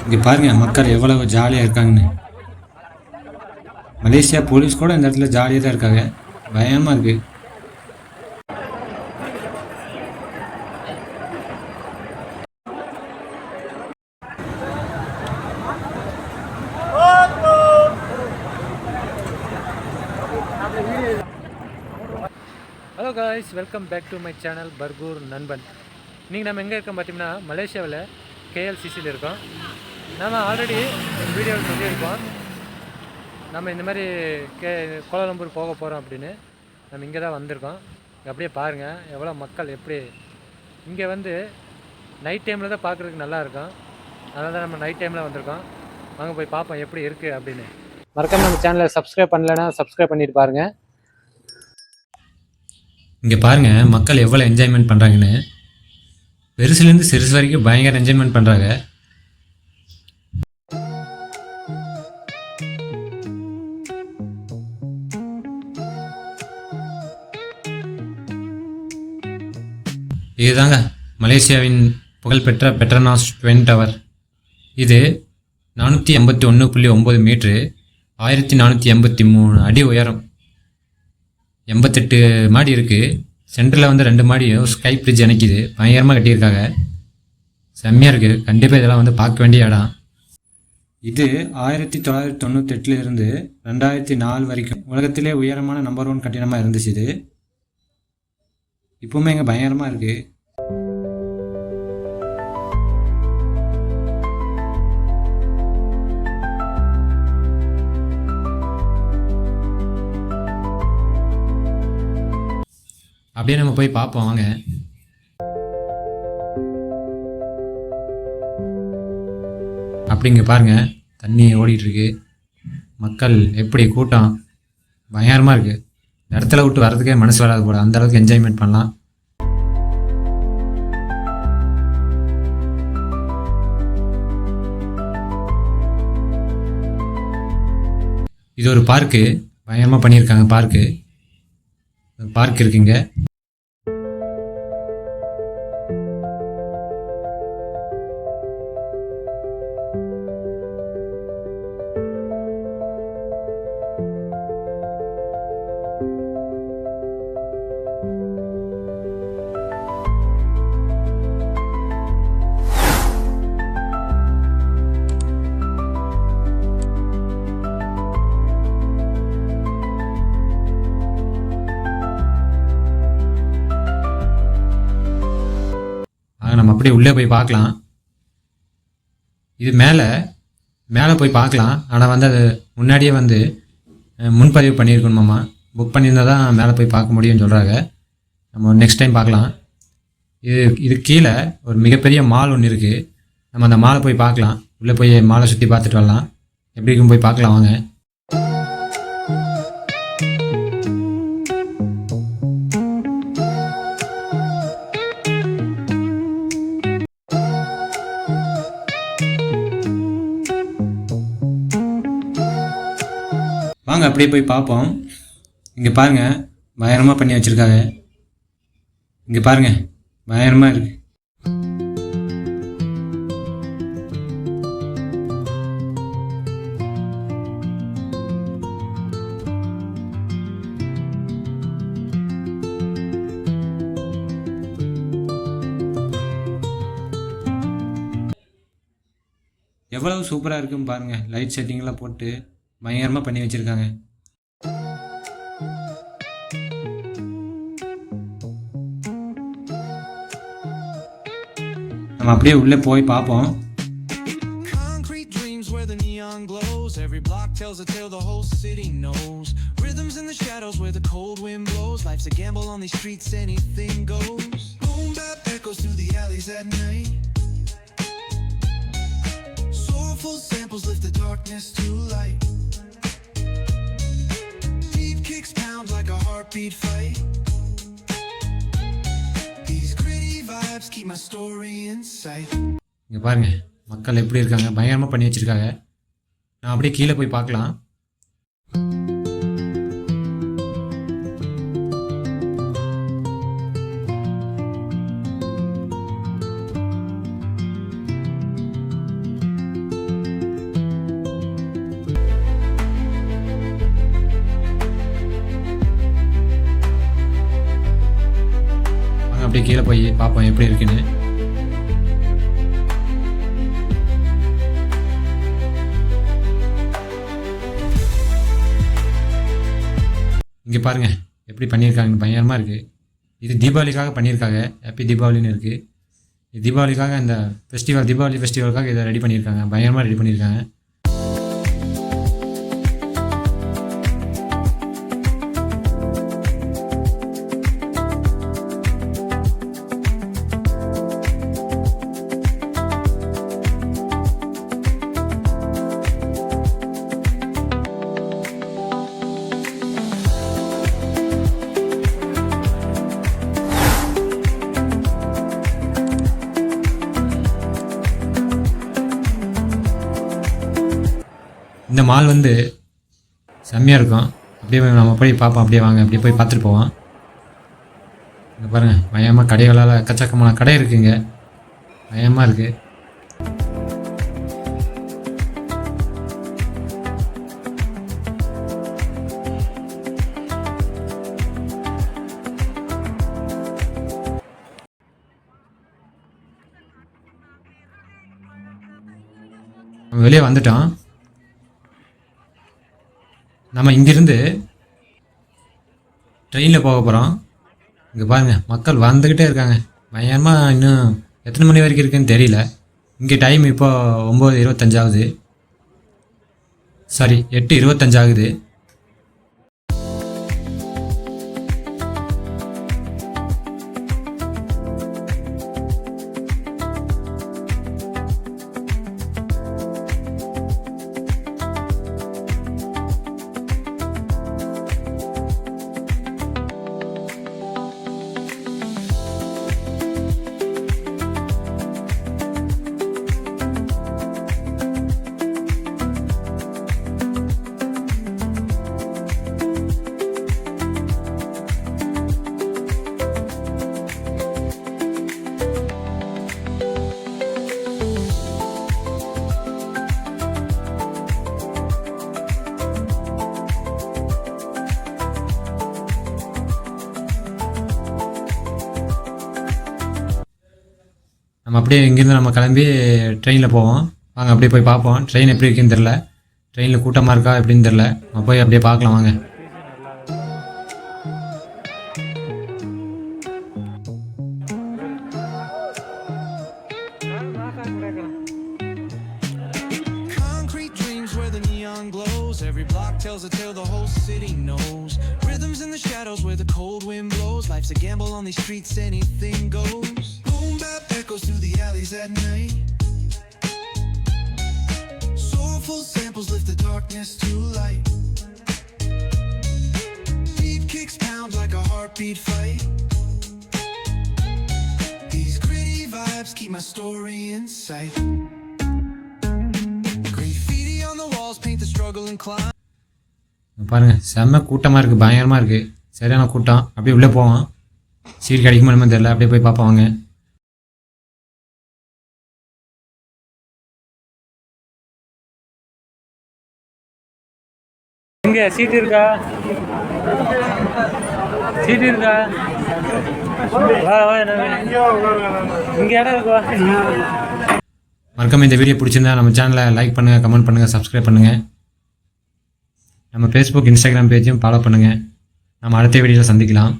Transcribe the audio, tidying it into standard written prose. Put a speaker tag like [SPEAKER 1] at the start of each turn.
[SPEAKER 1] இங்கே பாருங்க மக்கள் எவ்வளவு ஜாலியாக இருக்காங்கன்னு. மலேசியா போலீஸ் கூட இந்த இடத்துல ஜாலியாக தான் இருக்காங்க. பயமாக இருக்குது.
[SPEAKER 2] Hello guys, welcome back to my channel Bargur நண்பன். நீங்கள் நம்ம எங்கே இருக்கோம் பார்த்தீங்கன்னா மலேசியாவில் கேஎல்சிசியில் இருக்கோம். நம்ம ஆல்ரெடி வீடியோவில் சொல்லியிருக்கோம் நம்ம இந்த மாதிரி கோலாலம்பூர் போக போகிறோம் அப்படின்னு. நம்ம இங்கே தான் வந்திருக்கோம். அப்படியே பாருங்கள் எவ்வளோ மக்கள் எப்படி. இங்கே வந்து நைட் டைமில் தான் பார்க்குறதுக்கு நல்லாயிருக்கும். அதனால தான் நம்ம நைட் டைமில் வந்திருக்கோம். வாங்க போய் பார்ப்போம் எப்படி இருக்குது அப்படின்னு. மறக்காம நம்ம சேனலை சப்ஸ்கிரைப் பண்ணலைன்னா சப்ஸ்கிரைப் பண்ணிட்டு பாருங்கள்.
[SPEAKER 1] இங்கே பாருங்கள் மக்கள் எவ்வளோ என்ஜாய்மெண்ட் பண்ணுறாங்கன்னு. பெருசுலேருந்து சிறுசு வரைக்கும் பயங்கர என்ஜாய்மெண்ட் பண்ணுறாங்க. இதுதாங்க மலேசியாவின் புகழ்பெற்ற பெட்ரனாஸ் ட்வின் டவர். இது 481.9 மீட்ரு, 1483 அடி உயரம், 88 மாடி இருக்குது. சென்டரில் வந்து 2 மாடியும் ஸ்கை பிரிட்ஜ் இணைக்குது. பயங்கரமாக கட்டியிருக்காங்க. செம்மையாக இருக்குது. கண்டிப்பாக இதெல்லாம் வந்து பார்க்க வேண்டிய இடம். இது 1998 2004 வரைக்கும் உலகத்திலே உயரமான நம்பர் 1 கட்டிடமாக இருந்துச்சு. இது இப்போவுமே இங்கே பயங்கரமாக இருக்குது. அப்படியே நம்ம போய் பார்ப்போம் வாங்க. அப்படிங்க பாருங்கள் தண்ணி ஓடிட்டுருக்கு. மக்கள் எப்படி கூட்டம் பயங்கரமாக இருக்குது. இந்த இடத்துல விட்டு வர்றதுக்கே மனசு வராது போல, அந்தளவுக்கு என்ஜாய்மெண்ட் பண்ணலாம். இது ஒரு பார்க்கு. பயங்கரமாக பண்ணியிருக்காங்க. பார்க் இருக்குங்க. நம்ம அப்படியே உள்ளே போய் பார்க்கலாம். இது மேலே போய் பார்க்கலாம். ஆனால் வந்து அது முன்னாடியே வந்து முன்பதிவு பண்ணியிருக்கணுமாம்மா. புக் பண்ணியிருந்தால் தான் மேலே போய் பார்க்க முடியும்னு சொல்கிறாங்க. நம்ம நெக்ஸ்ட் டைம் பார்க்கலாம். இது கீழே ஒரு மிகப்பெரிய மால் ஒன்று இருக்குது. நம்ம அந்த மாலை போய் பார்க்கலாம். உள்ளே போய் மாலை சுற்றி பார்த்துட்டு வரலாம். எப்படி இருக்கும் போய் பார்க்கலாம் வாங்க. வாங்க அப்படியே போய் பார்ப்போம். இங்கே பாருங்கள் பயங்கரமாக பண்ணி வச்சுருக்காங்க. இங்கே பாருங்கள் பயங்கரமாக இருக்கு. எவ்வளவு சூப்பராக இருக்குன்னு பாருங்கள். லைட் செட்டிங்லாம் போட்டு பயங்கரமாக பண்ணி வச்சுருக்காங்க. நம்ம அப்படியே உள்ளே போய் பார்ப்போம். Every block tells a tale the whole city knows. Rhythms in the shadows where the cold wind blows. Life's a gamble on these streets, anything goes. Boom bap echoes through the alleys at night. Soulful samples lift the darkness to light. Beat kicks pound like a heartbeat fight. These gritty vibes keep my story in sight. இங்க பாருங்க மக்கள் எப்படி இருக்காங்க. பயங்கரமா பண்ணி வச்சிருக்காங்க. நான் அப்படியே கீழே போய் பார்க்கலாம். கீழே போய் பார்ப்போம் எப்படி இருக்குன்னு. இங்கே பாருங்கள் எப்படி பண்ணியிருக்காங்க, பயங்கரமாக இருக்குது. இது தீபாவளிக்காக பண்ணியிருக்காங்க, ஹாப்பி தீபாவளின்னு இருக்குது. இது தீபாவளிக்காக இந்த ஃபெஸ்டிவல், தீபாவளி ஃபெஸ்டிவலுக்காக இதை ரெடி பண்ணியிருக்காங்க, பயங்கரமாக ரெடி பண்ணியிருக்காங்க. இந்த மால் வந்து செம்மையாக இருக்கும். அப்படியே நம்ம போய் பார்ப்போம், அப்படியே வாங்க அப்படியே போய் பார்த்துட்டு போவோம். இங்கே பாருங்கள் பயமாக கடைகளால் எக்கச்சக்கமான கடை இருக்குங்க, பயமாக இருக்குது. நம்ம வெளியே வந்துட்டோம். நம்ம இங்கேருந்து ட்ரெயினில் போக போகிறோம். இங்கே பாருங்கள் மக்கள் வந்துக்கிட்டே இருக்காங்க பயங்கரமாக. இன்னும் எத்தனை மணி வரைக்கும் இருக்குதுன்னு தெரியல. இங்கே டைம் இப்போ 9:25 ஆகுது, சாரி 8:25 ஆகுது. நம்ம அப்படியே இங்கேருந்து நம்ம கிளம்பி ட்ரெயினில் போவோம். வாங்க அப்படியே போய் பார்ப்போம் ட்ரெயின் எப்படி இருக்குன்னு தெரில, ட்ரெயினில் கூட்டமாக இருக்கா எப்படின்னு தெரில. நம்ம போய் அப்படியே பார்க்கலாம் வாங்க.
[SPEAKER 3] Every block tells a tale the whole city knows. Rhythms in the shadows where the cold wind blows. Life's a gamble on these streets, anything goes. Boom bap echoes through the alleys at night. Soulful samples lift the darkness to light. Beat kicks pound like a heartbeat fight. These gritty vibes keep my story in sight.
[SPEAKER 1] பாருங்கள் செம்ம கூட்டமாக இருக்குது, பயங்கரமாக இருக்குது, சரியான கூட்டம். அப்படியே உள்ளே போவோம், சீட் கிடைக்குமா என்னமோ தெரியல, அப்படியே போய் பார்ப்போம் வாங்க.
[SPEAKER 2] இங்கே சீட் இருக்கா? சீட் இருக்கா? வா வா, இங்கே இடம் இருக்குவா.
[SPEAKER 1] மறக்காம இந்த வீடியோ பிடிச்சிருந்தா நம்ம சேனலை லைக் பண்ணுங்கள், கமெண்ட் பண்ணுங்கள், சப்ஸ்கிரைப் பண்ணுங்கள். நம்ம ஃபேஸ்புக், இன்ஸ்டாகிராம் பேஜையும் ஃபாலோ பண்ணுங்கள். நம்ம அடுத்த வீடியோவில் சந்திக்கலாம்.